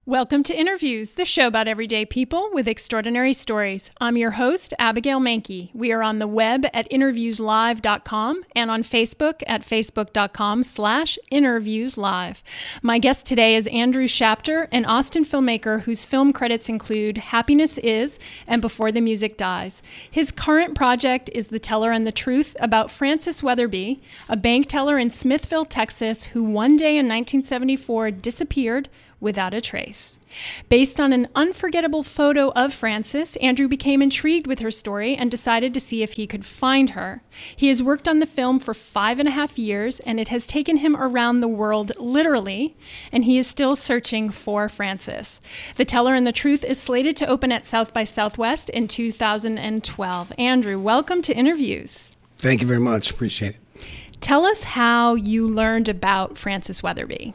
Welcome to Interviews, the show about everyday people with extraordinary stories. I'm your host, Abigail Mankey. We are on the web at innerviewslive.com and on Facebook at facebook.com/interviewslive. My guest today is Andrew Shapter, an Austin filmmaker whose film credits include Happiness Is and Before the Music Dies. His current project is The Teller and the Truth, about Frances Weatherby, a bank teller in Smithville, Texas, who one day in 1974 disappeared without a trace. Based on an unforgettable photo of Frances, Andrew became intrigued with her story and decided to see if he could find her. He has worked on the film for 5.5 years, and it has taken him around the world literally, and he is still searching for Frances. The Teller and the Truth is slated to open at South by Southwest in 2012. Andrew, welcome to Interviews. Thank you very much. Appreciate it. Tell us how you learned about Frances Weatherby.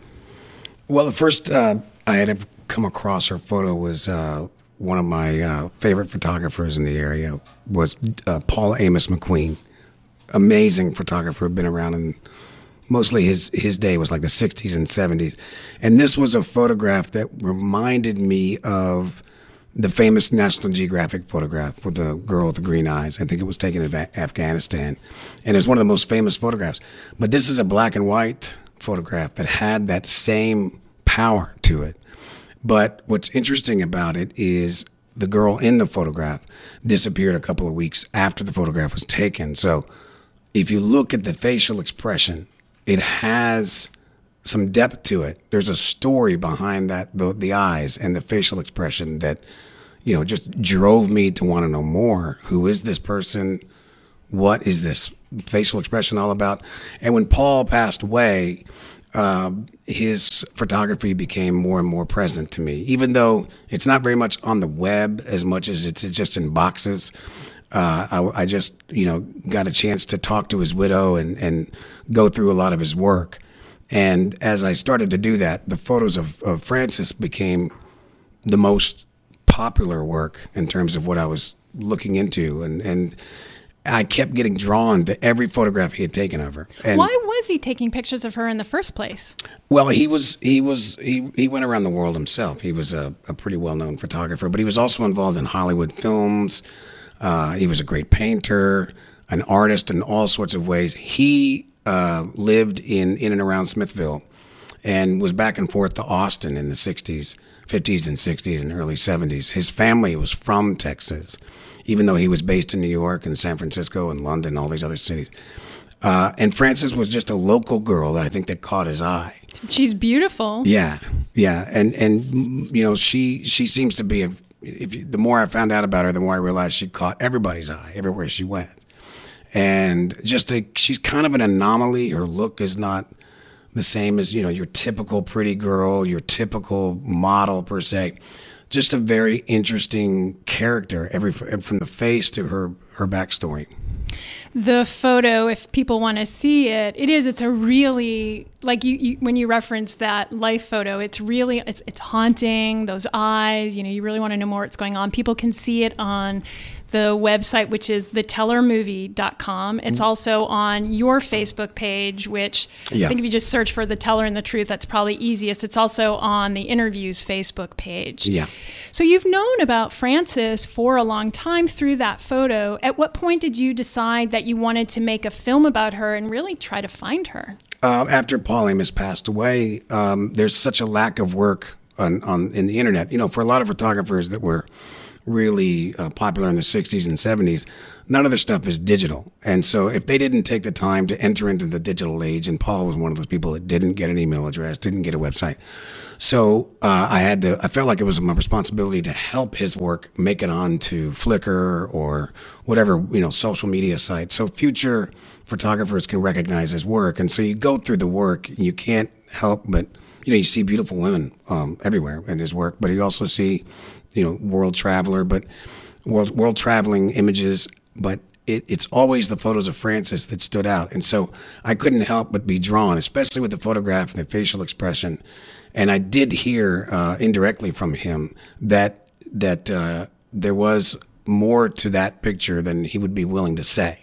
Well, the first I had ever come across her photo was one of my favorite photographers in the area was Paul Amos McQueen. Amazing photographer, been around in mostly his day was like the 60s and 70s. And this was a photograph that reminded me of the famous National Geographic photograph with the girl with the green eyes. I think it was taken in Afghanistan. And it's one of the most famous photographs. But this is a black and white photograph that had that same power to it. But what's interesting about it is the girl in the photograph disappeared a couple of weeks after the photograph was taken. So if you look at the facial expression, it has some depth to it. There's a story behind that, the eyes and the facial expression that, you know, just drove me to want to know more. Who is this person? What is this facial expression all about? And when Paul passed away, his photography became more and more present to me, even though it's not very much on the web as much as it's just in boxes. I just, you know, got a chance to talk to his widow and go through a lot of his work. And as I started to do that, the photos of Frances became the most popular work in terms of what I was looking into. And I kept getting drawn to every photograph he had taken of her. And why was he taking pictures of her in the first place? Well, he went around the world himself. He was a pretty well-known photographer, but he was also involved in Hollywood films. He was a great painter, an artist in all sorts of ways. He lived in and around Smithville and was back and forth to Austin in the 60s, 50s and 60s and early 70s. His family was from Texas, even though he was based in New York and San Francisco and London, all these other cities. And Frances was just a local girl that I think that caught his eye. She's beautiful. Yeah, yeah. And you know, she seems to be, the more I found out about her, the more I realized she caught everybody's eye everywhere she went. And she's kind of an anomaly. Her look is not the same as, you know, your typical pretty girl, your typical model per se. Just a very interesting character, from the face to her backstory. The photo, if people want to see it, it's a really, like you when you reference that life photo, it's really, it's haunting, those eyes, you know, you really want to know more what's going on. People can see it on the website, which is thetellermovie.com. It's also on your Facebook page, which I think if you just search for The Teller and the Truth, that's probably easiest. It's also on the Interviews Facebook page. Yeah. So you've known about Frances for a long time through that photo. At what point did you decide that you wanted to make a film about her and really try to find her? After Paul Amos passed away, there's such a lack of work in the internet. You know, for a lot of photographers that were really popular in the 60s and 70s, none of their stuff is digital. And so if they didn't take the time to enter into the digital age, and Paul was one of those people that didn't get an email address, didn't get a website. So I felt like it was my responsibility to help his work make it onto Flickr or whatever, you know, social media site, so future photographers can recognize his work. And so you go through the work, and you can't help but, you know, you see beautiful women everywhere in his work, but you also see, you know, world traveling images, but it's always the photos of Frances that stood out. And so I couldn't help but be drawn, especially with the photograph and the facial expression. And I did hear indirectly from him that there was more to that picture than he would be willing to say.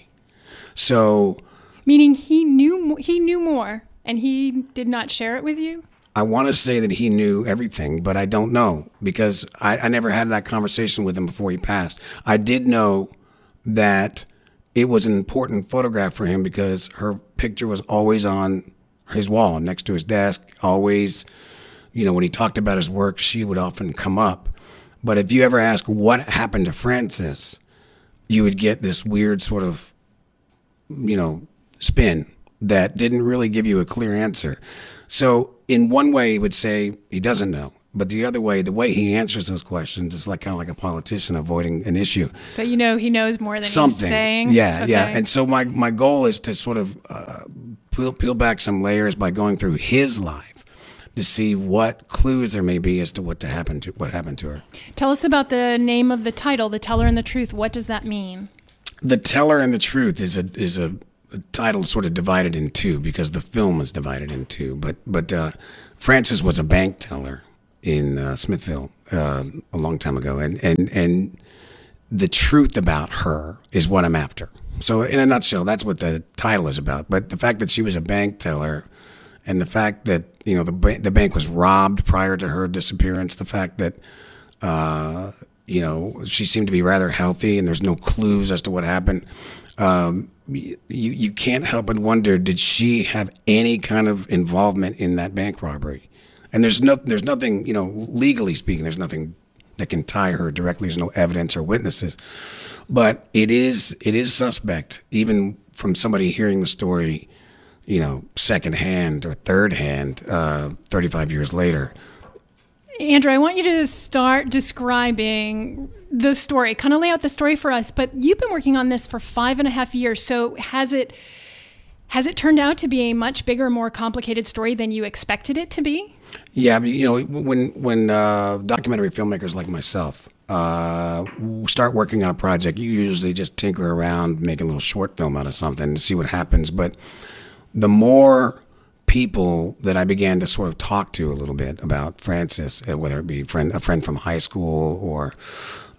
So, meaning he knew more, and he did not share it with you? I want to say that he knew everything, but I don't know because I never had that conversation with him before he passed. I did know that it was an important photograph for him because her picture was always on his wall next to his desk. Always, you know, when he talked about his work, she would often come up. But if you ever ask what happened to Frances, you would get this weird sort of, you know, spin that didn't really give you a clear answer. So in one way, he would say he doesn't know. But the other way, the way he answers those questions is like kind of like a politician avoiding an issue. So you know he knows more than he's saying? Yeah, okay. yeah. And so my goal is to sort of peel back some layers by going through his life to see what clues there may be as to what happened to her. Tell us about the name of the title, The Teller and the Truth. What does that mean? The Teller and the Truth is a title sort of divided in two because the film is divided in two. But Frances was a bank teller in Smithville a long time ago, and the truth about her is what I'm after. So in a nutshell, that's what the title is about. But the fact that she was a bank teller, and the fact that, you know, the bank was robbed prior to her disappearance, the fact that you know, she seemed to be rather healthy, and there's no clues as to what happened. You can't help but wonder, did she have any kind of involvement in that bank robbery? And there's nothing, you know, legally speaking, there's nothing that can tie her directly. There's no evidence or witnesses, but it is suspect, even from somebody hearing the story, you know, secondhand or third hand, 35 years later. Andrew, I want you to start describing the story, kind of lay out the story for us. But you've been working on this for 5.5 years. So has it turned out to be a much bigger, more complicated story than you expected it to be? Yeah, I mean, you know, when documentary filmmakers like myself start working on a project, you usually just tinker around, make a little short film out of something and see what happens. But the more people that I began to sort of talk to a little bit about Frances, whether it be a friend from high school or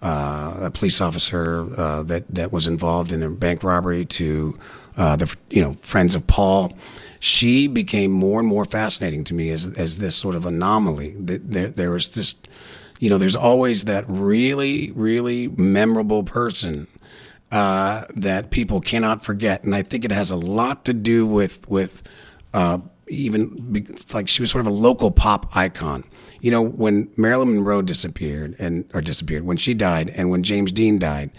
a police officer that was involved in a bank robbery, to the friends of Paul, she became more and more fascinating to me as this sort of anomaly. There was this, you know, there's always that really, really memorable person that people cannot forget, and I think it has a lot to do with even like she was sort of a local pop icon. You know, when Marilyn Monroe disappeared, when she died, and when James Dean died,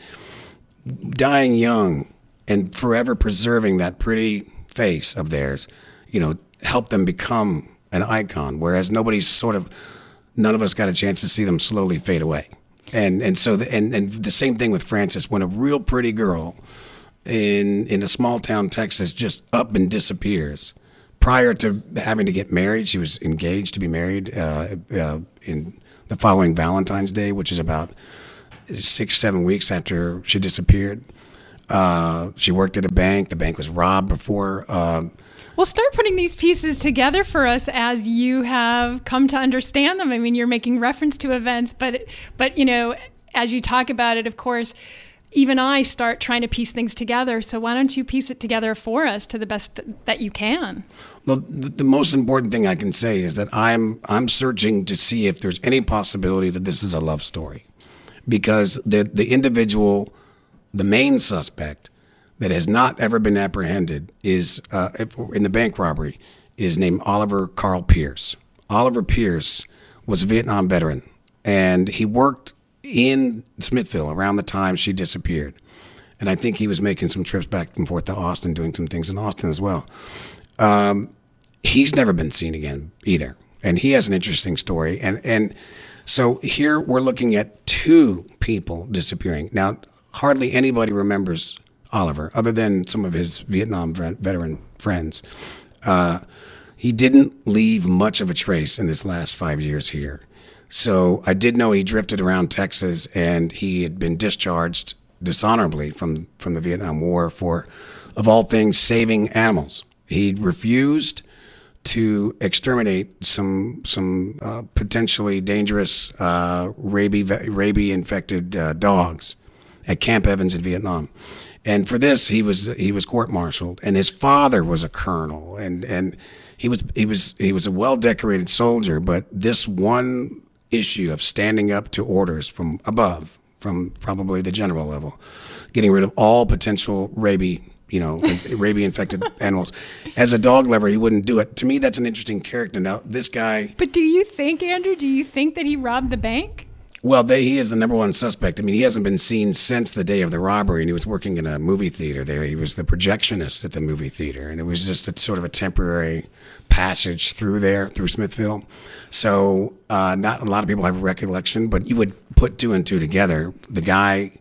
dying young and forever preserving that pretty face of theirs, you know, helped them become an icon. Whereas none of us got a chance to see them slowly fade away. And so the same thing with Frances. When a real pretty girl in a small town Texas just up and disappears. Prior to having to get married, she was engaged to be married in the following Valentine's Day, which is about 6-7 weeks after she disappeared. She worked at a bank. The bank was robbed before. Well, start putting these pieces together for us as you have come to understand them. I mean, you're making reference to events, but you know, as you talk about it, of course, even I start trying to piece things together. So why don't you piece it together for us to the best that you can? Well, the most important thing I can say is that I'm searching to see if there's any possibility that this is a love story, because the individual, the main suspect that has not ever been apprehended is in the bank robbery is named Oliver Carl Pierce. Oliver Pierce was a Vietnam veteran, and he worked in Smithville around the time she disappeared. And I think he was making some trips back and forth to Austin, doing some things in Austin as well. He's never been seen again either. And he has an interesting story. And so here we're looking at two people disappearing. Now, hardly anybody remembers Oliver other than some of his Vietnam veteran friends. He didn't leave much of a trace in his last 5 years here. So I did know he drifted around Texas, and he had been discharged dishonorably from the Vietnam War for, of all things, saving animals. He refused to exterminate some potentially dangerous rabies-infected dogs at Camp Evans in Vietnam. And for this, he was court-martialed, and his father was a colonel, and he was a well-decorated soldier, but this one issue of standing up to orders from above, from probably the general level, getting rid of all potential rabies, rabies-infected animals. As a dog lover, he wouldn't do it. To me, that's an interesting character. Now, this guy... But do you think, Andrew, that he robbed the bank? Well, he is the number one suspect. I mean, he hasn't been seen since the day of the robbery, and he was working in a movie theater there. He was the projectionist at the movie theater, and it was just a sort of a temporary passage through Smithville. So not a lot of people have recollection, but you would put two and two together. The guy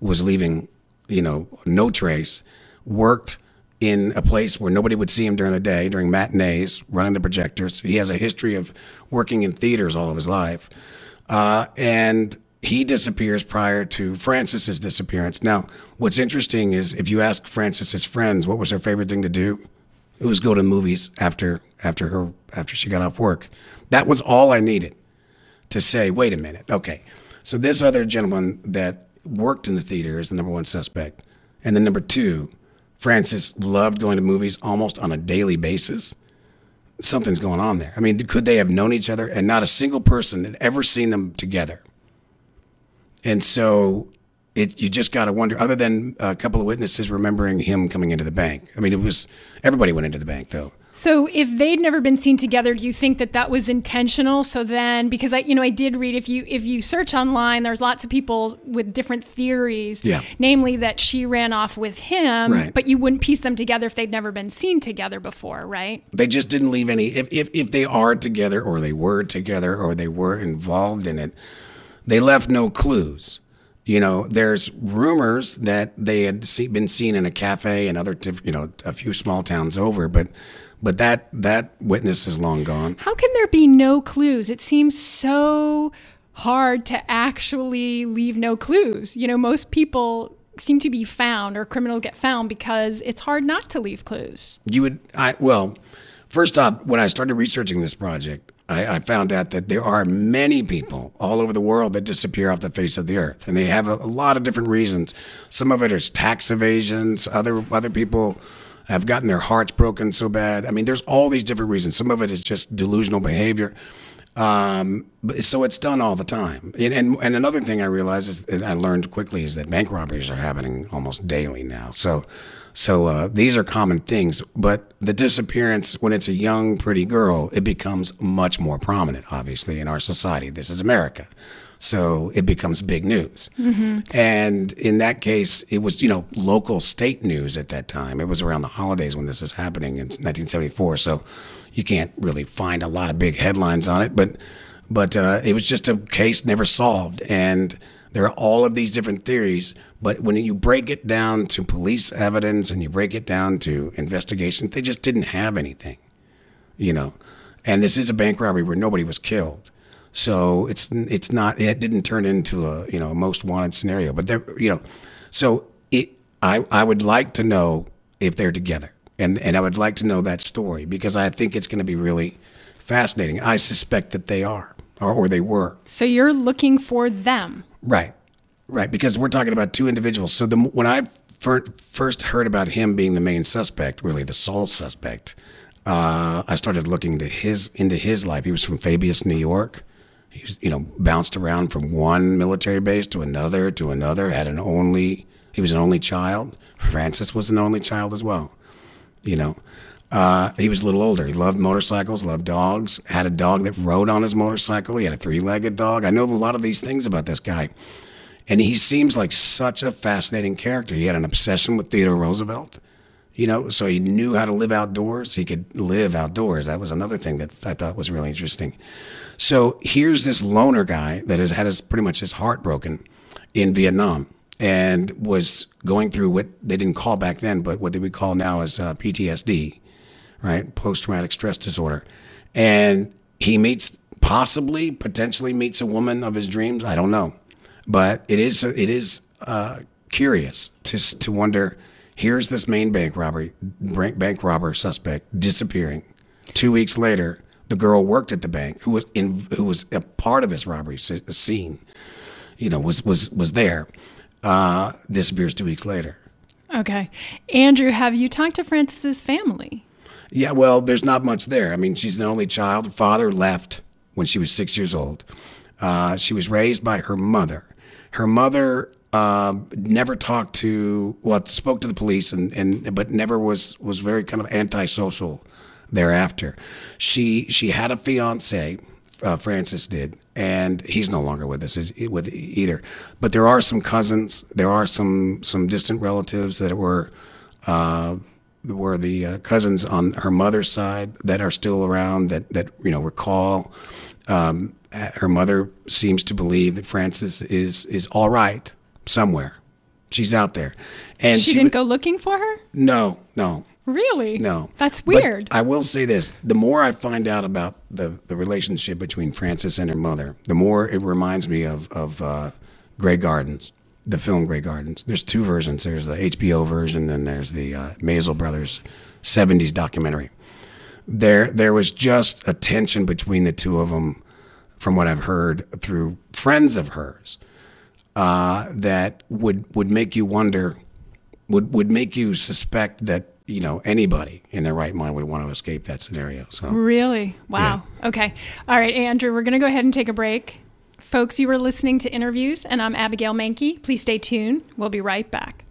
was leaving, no trace, worked in a place where nobody would see him during the day, during matinees, running the projectors. He has a history of working in theaters all of his life. And he disappears prior to Francis's disappearance. Now, what's interesting is if you ask Francis's friends what was her favorite thing to do, it was go to movies after she got off work. That was all I needed to say, wait a minute, okay. So this other gentleman that worked in the theater is the number one suspect. And then number two, Francis loved going to movies almost on a daily basis. Something's going on there. I mean, could they have known each other and not a single person had ever seen them together? And so you just got to wonder, other than a couple of witnesses remembering him coming into the bank. I mean, everybody went into the bank, though. So if they'd never been seen together, do you think that was intentional? So then, because I did read, if you search online, there's lots of people with different theories, namely that she ran off with him, right. But you wouldn't piece them together if they'd never been seen together before, right? They just didn't leave any, if they are together or they were together or they were involved in it, they left no clues. There's rumors that they had been seen in a cafe and other, a few small towns over, but that witness is long gone. How can there be no clues? It seems so hard to actually leave no clues. Most people seem to be found or criminals get found because it's hard not to leave clues. First off, when I started researching this project, I found out that there are many people all over the world that disappear off the face of the earth, and they have a lot of different reasons. Some of it is tax evasions. Other people have gotten their hearts broken so bad. I mean, there's all these different reasons. Some of it is just delusional behavior. So it's done all the time. And another thing I realized is, and I learned quickly, is that bank robberies are happening almost daily now. So these are common things, but the disappearance, when it's a young, pretty girl, it becomes much more prominent, obviously, in our society. This is America. So it becomes big news. Mm-hmm. And in that case, it was, local state news at that time. It was around the holidays when this was happening in 1974. So you can't really find a lot of big headlines on it, but it was just a case never solved. And there are all of these different theories, but when you break it down to police evidence and you break it down to investigations, they just didn't have anything, And this is a bank robbery where nobody was killed. So it didn't turn into a most wanted scenario, but I would like to know if they're together, and I would like to know that story because I think it's going to be really fascinating. I suspect that they are, or they were. So you're looking for them. Right, because we're talking about two individuals. So when I first heard about him being the main suspect, really the sole suspect, I started looking into his life. He was from Fabius, New York. He was, bounced around from one military base to another, he was an only child. Francis was an only child as well. He was a little older. He loved motorcycles, loved dogs, had a dog that rode on his motorcycle. He had a 3-legged dog. I know a lot of these things about this guy. And he seems like such a fascinating character. He had an obsession with Theodore Roosevelt. So he knew how to live outdoors. He could live outdoors. That was another thing that I thought was really interesting. So here's this loner guy that has had pretty much his heart broken in Vietnam and was going through what they didn't call back then, but what they would call now as PTSD, right? Post-traumatic stress disorder. And he potentially meets a woman of his dreams. I don't know. But it is curious to wonder, here's this main bank robber suspect disappearing. 2 weeks later, the girl worked at the bank who was a part of this robbery scene, was there, disappears 2 weeks later. Okay. Andrew, have you talked to Francis's family? Yeah, well, there's not much there. I mean, she's an only child. Her father left when she was 6 years old. She was raised by her mother. Her mother never talked to, well, spoke to the police, but never was very kind of antisocial thereafter. She had a fiance, Francis did, and he's no longer with us either. But there are some cousins, there are some distant relatives that were the cousins on her mother's side that are still around that recall. Her mother seems to believe that Frances is all right somewhere. She's out there, and she didn't go looking for her. No. Really? No. That's weird. But I will say this: the more I find out about the relationship between Frances and her mother, the more it reminds me of Grey Gardens, the film Grey Gardens. There's two versions. There's the HBO version, and there's the Maisel brothers 70s documentary. There was just a tension between the two of them, from what I've heard through friends of hers, that would make you wonder, would make you suspect that anybody in their right mind would want to escape that scenario. So really, wow. Yeah. Okay, all right, Andrew, we're going to go ahead and take a break. Folks, you were listening to Interviews, and I'm Abigail Mankey. Please stay tuned. We'll be right back.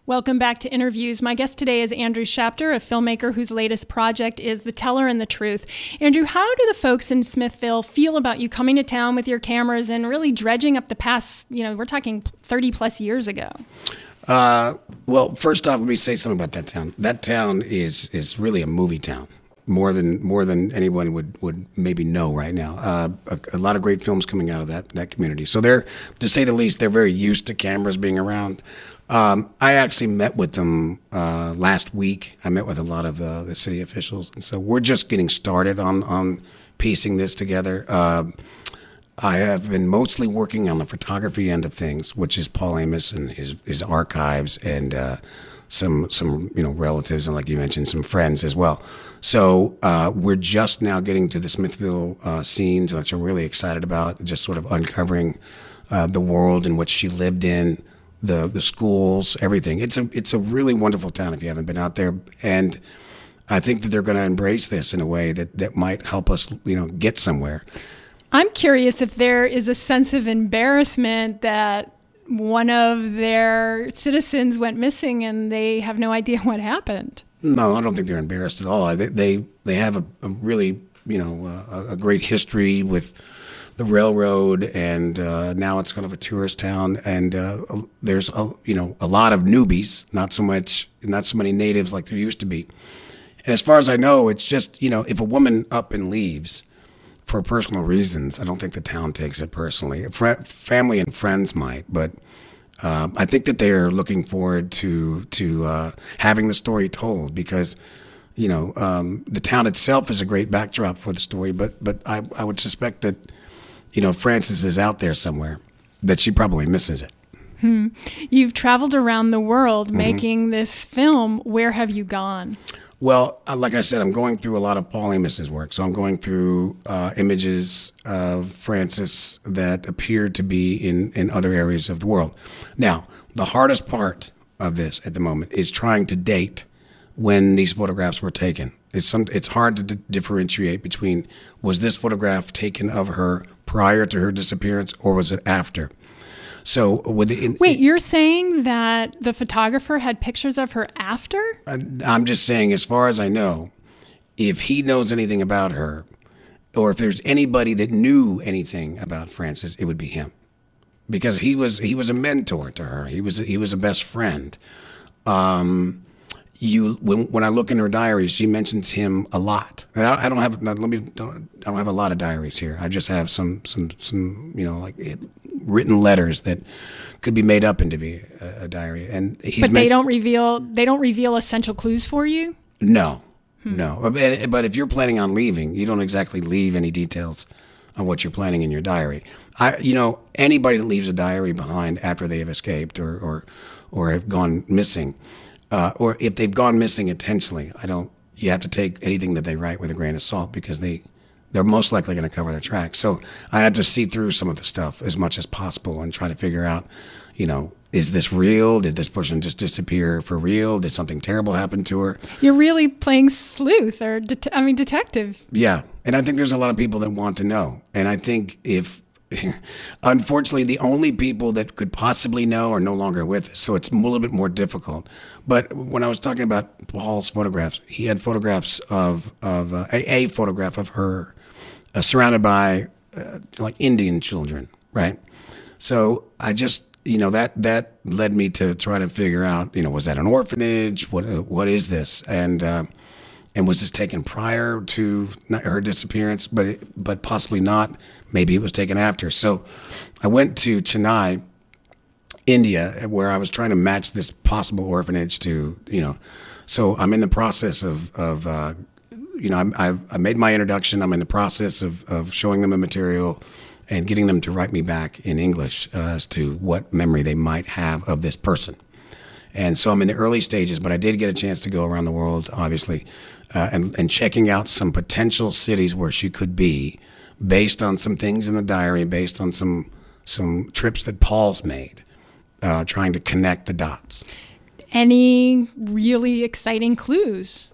Welcome back to Interviews. My guest today is Andrew Shapter, a filmmaker whose latest project is The Teller and the Truth. Andrew, how do the folks in Smithville feel about you coming to town with your cameras and really dredging up the past, we're talking 30 plus years ago? Well, first off, let me say something about that town. That town is really a movie town, more than anyone would maybe know right now. A lot of great films coming out of that community. So they're, to say the least, they're very used to cameras being around. I actually met with them last week. I met with a lot of the city officials, and so we're just getting started on piecing this together. I have been mostly working on the photography end of things, which is Paul Amos and his archives, and some relatives, and like you mentioned, some friends as well. So we're just now getting to the Smithville scenes, which I'm really excited about. Just sort of uncovering the world in which she lived in, the schools, everything. It's a really wonderful town if you haven't been out there, and I think that they're going to embrace this in a way that might help us, get somewhere. I'm curious if there is a sense of embarrassment that one of their citizens went missing and they have no idea what happened. No, I don't think they're embarrassed at all. They have a really, a great history with the railroad, and now it's kind of a tourist town, and there's a lot of newbies, not so many natives like there used to be. And as far as I know, it's just, if a woman up and leaves for personal reasons, I don't think the town takes it personally. Family and friends might, but I think that they're looking forward to having the story told, because the town itself is a great backdrop for the story. But I would suspect that Frances is out there somewhere, that she probably misses it. You've traveled around the world making this film. Where have you gone? Well, like I said, I'm going through a lot of Paul Amos's work. So I'm going through images of Frances that appear to be in other areas of the world. Now, the hardest part of this at the moment is trying to date when these photographs were taken. It's hard to differentiate between, was this photograph taken of her prior to her disappearance, or was it after? So wait, you're saying that the photographer had pictures of her after? I'm just saying, as far as I know, if he knows anything about her, or if there's anybody that knew anything about Frances, it would be him, because he was a mentor to her. He was a best friend. When I look in her diaries, she mentions him a lot. I don't have a lot of diaries here. I just have some like written letters that could be made up into be a diary. And they don't reveal essential clues for you? No. But if you're planning on leaving, you don't exactly leave any details on what you're planning in your diary. Anybody that leaves a diary behind after they have escaped or have gone missing, or if they've gone missing intentionally, you have to take anything that they write with a grain of salt, because they're most likely going to cover their tracks. So I had to see through some of the stuff as much as possible and try to figure out, is this real? Did this person just disappear for real? Did something terrible happen to her? You're really playing sleuth or, detective. Yeah. And I think there's a lot of people that want to know. And I think unfortunately, the only people that could possibly know are no longer with us. So it's a little bit more difficult. But when I was talking about Paul's photographs, he had photographs of a photograph of her surrounded by like Indian children, right? So I just, that led me to try to figure out, was that an orphanage? What is this? And was this taken prior to her disappearance? But possibly not. Maybe it was taken after. So I went to Chennai, India, where I was trying to match this possible orphanage to, So I'm in the process of I made my introduction. I'm in the process of showing them the material and getting them to write me back in English as to what memory they might have of this person. And so I'm in the early stages, but I did get a chance to go around the world, obviously, and checking out some potential cities where she could be based on some things in the diary, based on some trips that Paul's made, trying to connect the dots. Any really exciting clues?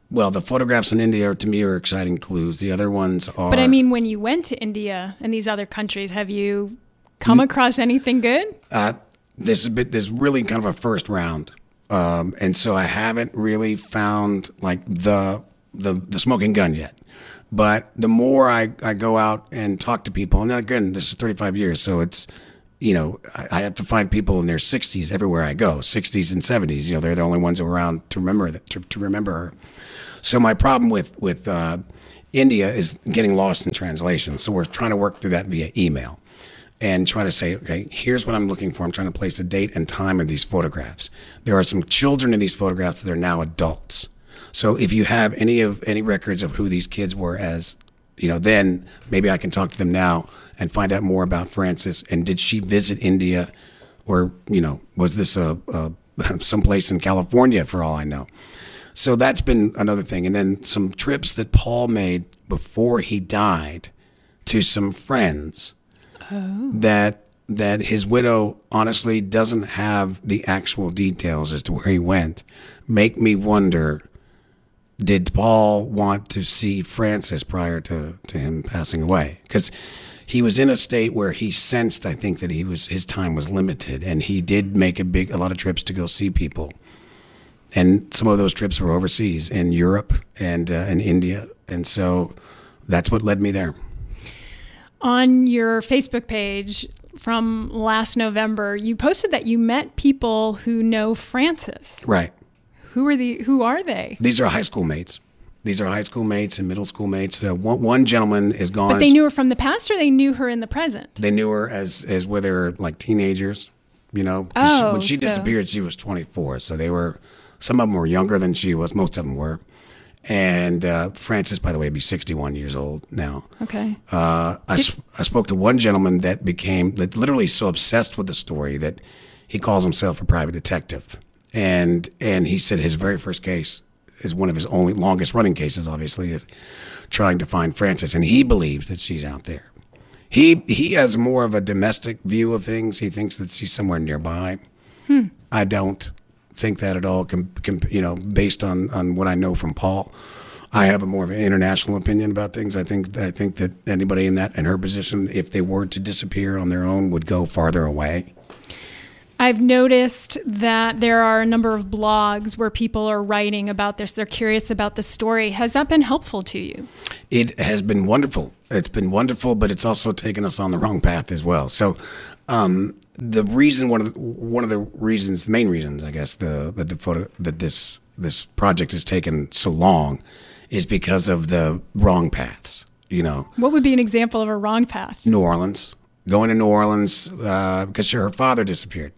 Well, the photographs in India, to me, are exciting clues. The other ones are... But I mean, when you went to India and these other countries, have you come across anything good? This is really kind of a first round. And so I haven't really found like the smoking gun yet. But the more I go out and talk to people, and again, this is 35 years, so it's, I have to find people in their 60s everywhere I go, 60s and 70s. They're the only ones around to remember her. So my problem with India is getting lost in translation. So we're trying to work through that via email and try to say, okay, here's what I'm looking for. I'm trying to place the date and time of these photographs. There are some children in these photographs that are now adults. So if you have any records of who these kids were as, then maybe I can talk to them now and find out more about Frances. And did she visit India, or was this someplace in California for all I know? So that's been another thing. And then some trips that Paul made before he died to some friends that his widow honestly doesn't have the actual details as to where he went, make me wonder, did Paul want to see Frances prior to him passing away? Because he was in a state where he sensed, I think, that his time was limited, and he did make a lot of trips to go see people. And some of those trips were overseas in Europe and in India. And so that's what led me there. On your Facebook page from last November, you posted that you met people who know Frances. Right. Who are they? These are high school mates. These are high school mates and middle school mates. One gentleman is gone. But they knew her from the past, or they knew her in the present? They knew her as where they were like teenagers, When she disappeared, she was 24. So they were... Some of them were younger than she was. Most of them were. And Frances, by the way, would be 61 years old now. Okay. I spoke to one gentleman that literally so obsessed with the story that he calls himself a private detective. And he said his very first case is one of his only longest running cases, obviously, is trying to find Frances. And he believes that she's out there. He has more of a domestic view of things. He thinks that she's somewhere nearby. I don't think that at all, based on what I know from Paul. I have a more of an international opinion about things. I think that anybody in her position, if they were to disappear on their own, would go farther away. I've noticed that there are a number of blogs where people are writing about this. They're curious about the story. Has that been helpful to you? It has been wonderful. It's been wonderful, but it's also taken us on the wrong path as well. So, the main reasons, I guess, that this project has taken so long, is because of the wrong paths. What would be an example of a wrong path? New Orleans, going to New Orleans because her father disappeared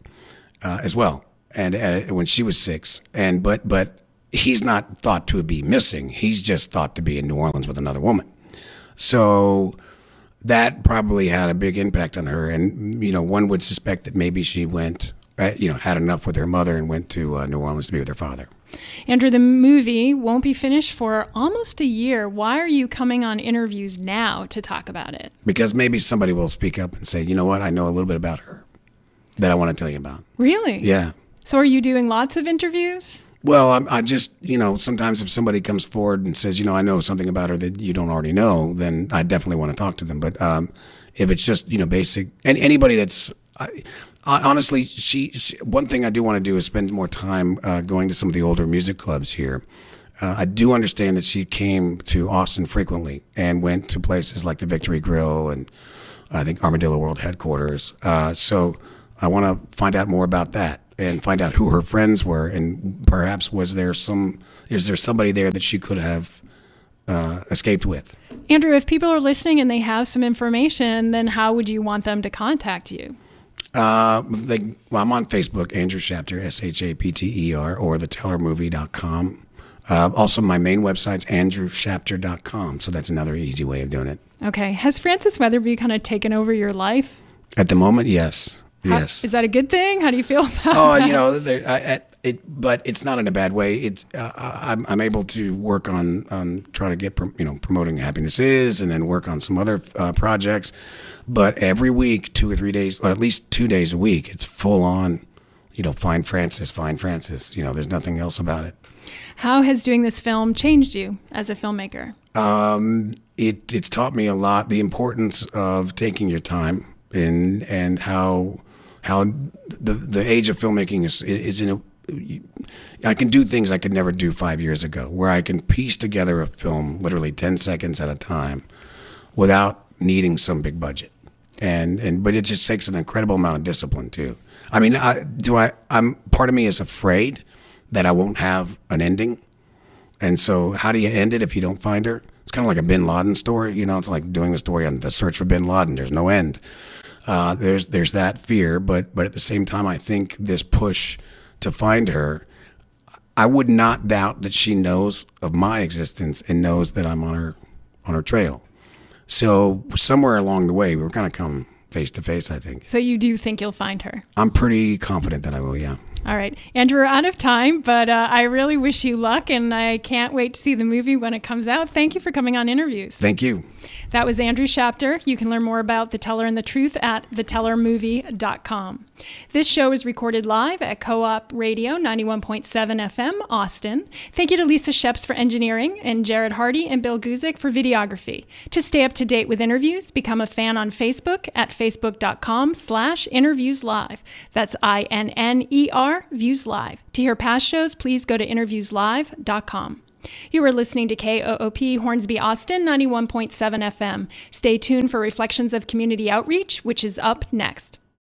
as well, and when she was 6, but he's not thought to be missing. He's just thought to be in New Orleans with another woman. So that probably had a big impact on her. And, one would suspect that maybe she went, had enough with her mother and went to New Orleans to be with her father. Andrew, the movie won't be finished for almost a year. Why are you coming on interviews now to talk about it? Because maybe somebody will speak up and say, you know what, I know a little bit about her. that I want to tell you about. Really? Yeah. So are you doing lots of interviews? Well, I just, sometimes if somebody comes forward and says, I know something about her that you don't already know, then I definitely want to talk to them. But if it's just, basic, and anybody that's, honestly, she one thing I do want to do is spend more time going to some of the older music clubs here. I do understand that she came to Austin frequently and went to places like the Victory Grill and I think Armadillo World Headquarters. So I want to find out more about that and find out who her friends were, and perhaps is there somebody there that she could have escaped with. Andrew, if people are listening and they have some information, then how would you want them to contact you? I'm on Facebook, Andrew Shapter, SHAPTER, or thetellermovie.com. Also, my main website's andrewshapter.com, so that's another easy way of doing it. Okay. Has Frances Weatherby kind of taken over your life? At the moment, yes. Yes. Is that a good thing? How do you feel about that? But it's not in a bad way. I'm able to work on trying to get promoting Happiness Is, and then work on some other projects. But every week, 2 or 3 days, or at least 2 days a week, it's full on. Find Frances. There's nothing else about it. How has doing this film changed you as a filmmaker? It's taught me a lot, the importance of taking your time, and how the age of filmmaking is in a. I can do things I could never do 5 years ago, where I can piece together a film literally 10 seconds at a time without needing some big budget. But it just takes an incredible amount of discipline too. I mean, part of me is afraid that I won't have an ending. And so how do you end it if you don't find her? It's kind of like a Bin Laden story. It's like doing the story on the search for Bin Laden. There's no end. There's that fear, but at the same time, I think this push to find her, I would not doubt that she knows of my existence and knows that I'm on her trail. So somewhere along the way, we're going to come face to face, I think. So you do think you'll find her? I'm pretty confident that I will, yeah. All right. Andrew, we're out of time, but I really wish you luck, and I can't wait to see the movie when it comes out. Thank you for coming on Interviews. Thank you. That was Andrew Shapter. You can learn more about The Teller and the Truth at thetellermovie.com. This show is recorded live at Co-op Radio 91.7 FM, Austin. Thank you to Lisa Sheps for engineering, and Jared Hardy and Bill Guzik for videography. To stay up to date with interviews, become a fan on Facebook at facebook.com/interviewslive. That's INNER Views Live. To hear past shows, please go to innerviewslive.com. You are listening to KOOP Hornsby, Austin, 91.7 FM. Stay tuned for Reflections of Community Outreach, which is up next.